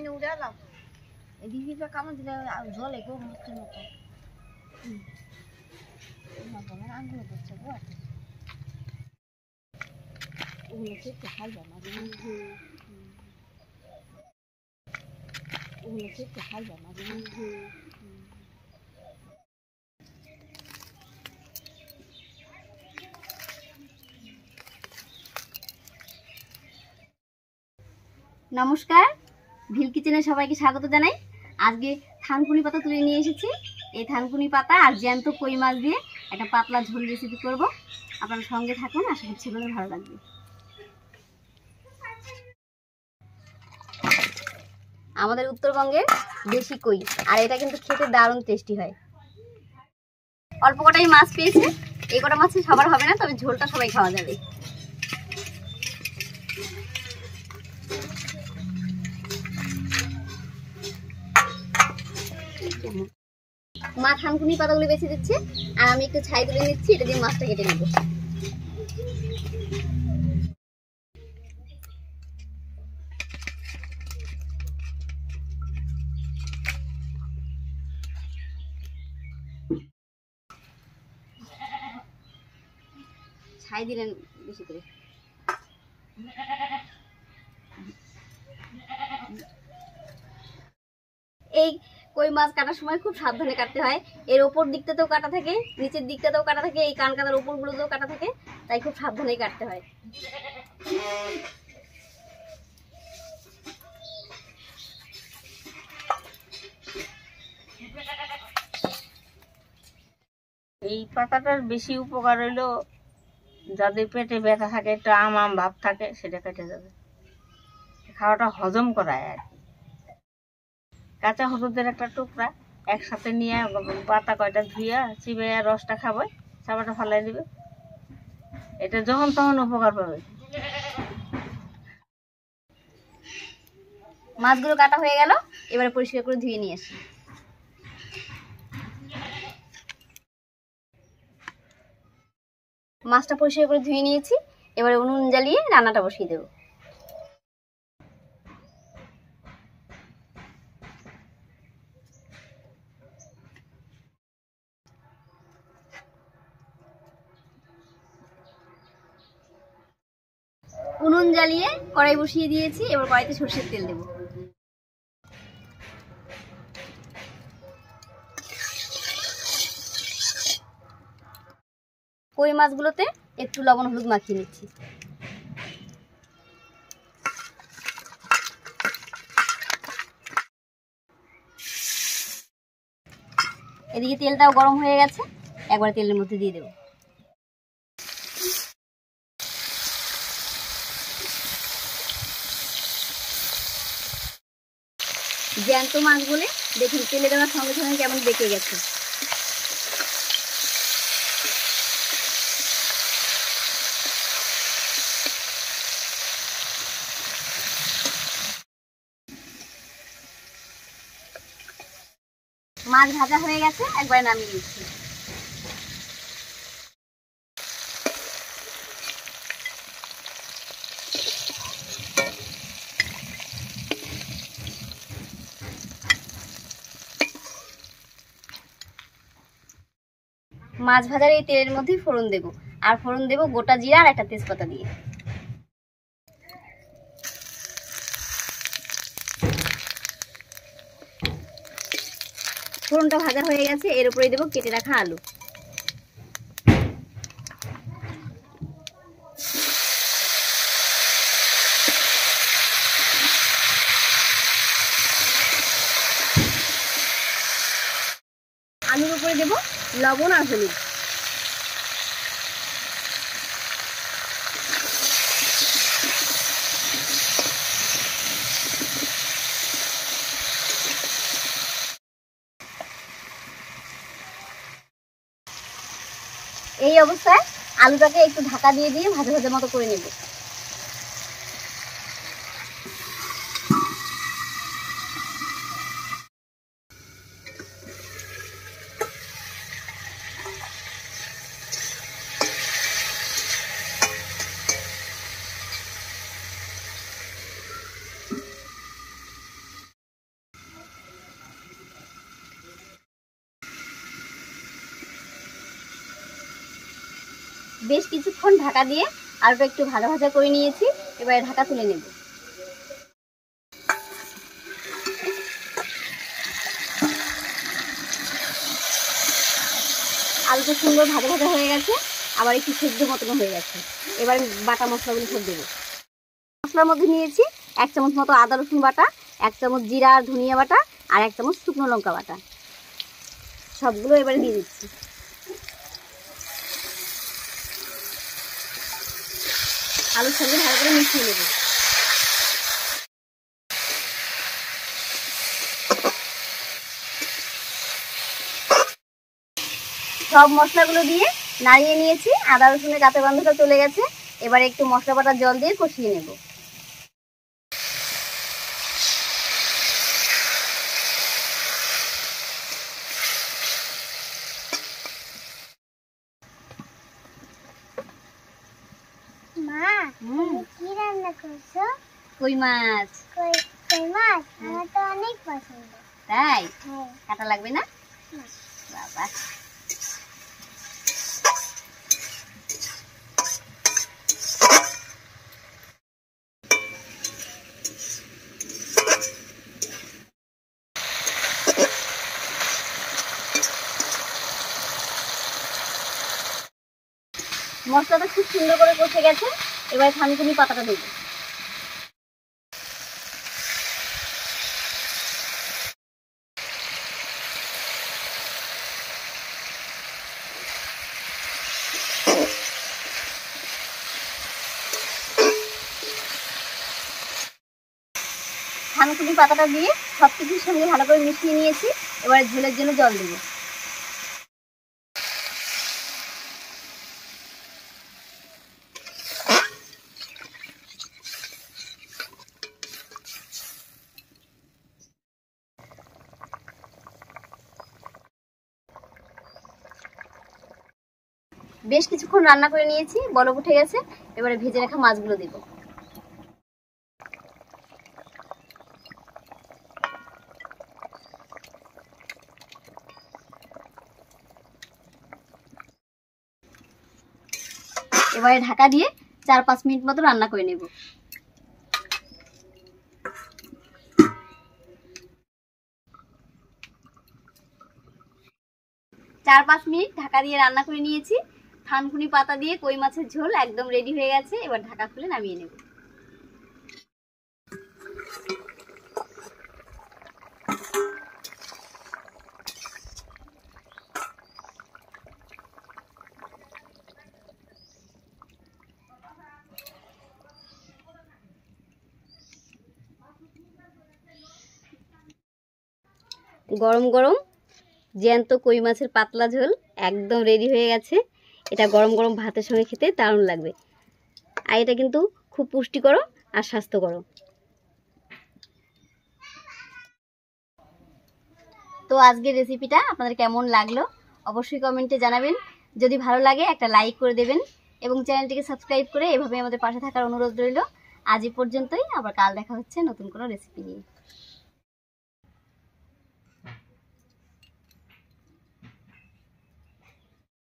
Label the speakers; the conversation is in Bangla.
Speaker 1: পানি উঠে এলাম এদিকে কামড় দিলে জলে কেউ মুখের মতো আঙুলে করছে গো ওগুলো খেতে খাইবে না ওগুলো খেতে খাইবে না নমস্কার, ভিল কিচেনে সবাইকে স্বাগত জানাই। আজকে থানকুনি পাতা তুলে নিয়ে এসেছি। এই থানকুনি পাতা আর জ্যান্ত কই মাছ দিয়ে একটা পাতলা ঝোল রেসিপি করব। আপনারা সঙ্গে থাকুন, আশা করছি আপনাদের ভালো লাগবে। আমাদের উত্তরবঙ্গের দেশি কই, আর এটা কিন্তু খেতে দারুণ টেস্টি হয়। অল্প কটাই মাছ পেয়েছে, এই কটা মাছে সবার হবে না, তবে ঝোলটা সবাই খাওয়া যাবে। মা থানকুনি পাতাগুলো বেছে দিচ্ছে আর আমি একটু ছাই তুলে নিচ্ছি, এটা দিয়ে মাছটা কেটে নেব। ছাই দিলেন বেশি করে। এই কই মাছ কাটার সময় খুব সাবধানে কাটতে হয়। এর ওপর দিকটাতেও কাটা থাকে, নিচের দিকটাতেও কাটা থাকে, এই কান কাটার ওপরগুলোতেও কাটা থাকে, তাই খুব সাবধানেই কাটতে হয়।
Speaker 2: এই পাতাটার বেশি উপকার হইলো যাদের পেটে ব্যথা থাকে, একটু আম আম ভাব থাকে, সেটা কেটে যাবে। খাওয়াটা হজম করায় আর কি। কাঁচা হলুদের একটা টুকরা একসাথে নিয়ে পাতা কয়টা ধুইয়া চিবে রসটা খাবে, চাপাটা ফালাই দিবে, এটা যখন তখন উপকার পাবে।
Speaker 1: মাছগুলো কাটা হয়ে গেল, এবারে পরিষ্কার করে ধুয়ে নিয়ে আসি। মাছটা পরিষ্কার করে ধুয়ে নিয়েছি, এবারে উনুন জ্বালিয়ে রান্নাটা বসিয়ে দেব। উনুন জ্বালিয়ে কড়াই বসিয়ে দিয়েছি, এবার কড়াইতে সরষের তেল দেব। কই মাছগুলোতে একটু লবণ হলুদ মাখিয়ে নিচ্ছি। এদিকে তেলটাও গরম হয়ে গেছে, একবার তেলের মধ্যে দিয়ে দেব। জ্যান্ত মাছগুলো দেখুন তেলে দেওয়ার সঙ্গে সঙ্গে কেমন বেঁকে গেছে। মাছ ভাজা হয়ে গেছে, একবার নামিয়ে দিচ্ছি। মাছ ভাজার এই তেলের মধ্যেই ফোড়ন দেব, আর ফোড়ন দেব গোটা জিরা আর একটা তেজপাতা দিয়ে। ফোড়নটা ভাজা হয়ে গেছে, এর উপরে দেব কেটে রাখা আলু। আলুর উপরে দেব লবণ আর হলুদ। এই অবস্থায় আলুটাকে একটু ঢাকা দিয়ে ভাজা ভাজা মতো করে নেব। বেশ কিছুক্ষণ ঢাকা দিয়ে আলুটা একটু ভাজা ভাজা করে নিয়েছি। এবারে ঢাকা তুলে নেব। আলুটা সুন্দর ভাজা ভাজা হয়ে গেছে, আবার একটু সেদ্ধ মতন হয়ে গেছে। এবার বাটা মশলাগুলো সব দেবো। মশলার মধ্যে নিয়েছি 1 চামচ মতো আদা রসুন বাটা, 1 চামচ জিরা আর ধনিয়া বাটা, আর 1 চামচ শুকনো লঙ্কা বাটা। সবগুলো এবারে দিয়ে দিচ্ছি। আলুর সঙ্গে ভালো করে মিশিয়ে নেব। সব মশলাগুলো দিয়ে নাড়িয়ে নিয়েছি। আদা রসুনের কাঁচা গন্ধটা চলে গেছে। এবারে একটু মশলা বাটার জল দিয়ে কষিয়ে নেব।
Speaker 3: মা, কি রান্না করছো?
Speaker 1: কই মাছ।
Speaker 3: কই মাছ আমার তো অনেক পছন্দ।
Speaker 1: তাই?
Speaker 3: হ্যাঁ।
Speaker 1: কাটা লাগবে না?
Speaker 3: না।
Speaker 1: বাবা। মশলাটা খুব সুন্দর করে কষে গেছে। এবার থানকুনি পাতাটা দেবো। থানকুনি পাতাটা দিয়ে সবকিছুর সঙ্গে ভালো করে মিশিয়ে নিয়েছি। এবার ঝোলের জন্য জল দেবো। বেশ কিছুক্ষণ রান্না করে নিয়েছি, বলক উঠে গেছে। এবারে ভেজে রাখা মাছগুলো দেব। এবারে ঢাকা দিয়ে 4-5 মিনিট মতো রান্না করে নেব। 4-5 মিনিট ঢাকা দিয়ে রান্না করে নিয়েছি। থানকুনি পাতা দিয়ে কই মাছের ঝোল একদম রেডি হয়ে গেছে। এবার ঢাকা খুলে নামিয়ে নেব। গরম গরম জ্যান্ত কই মাছের পাতলা ঝোল একদম রেডি হয়ে গেছে। এটা গরম গরম ভাতের সঙ্গে খেতে দারুণ লাগবে। আর এটা কিন্তু খুব পুষ্টিকর আর স্বাস্থ্যকর। তো আজকের রেসিপিটা আপনাদের কেমন লাগলো অবশ্যই কমেন্টে জানাবেন। যদি ভালো লাগে একটা লাইক করে দেবেন এবং চ্যানেলটিকে সাবস্ক্রাইব করে এভাবে আমাদের পাশে থাকার অনুরোধ রইল। আজ এই পর্যন্তই, আবার কাল দেখা হচ্ছে নতুন কোনো রেসিপি নিয়ে।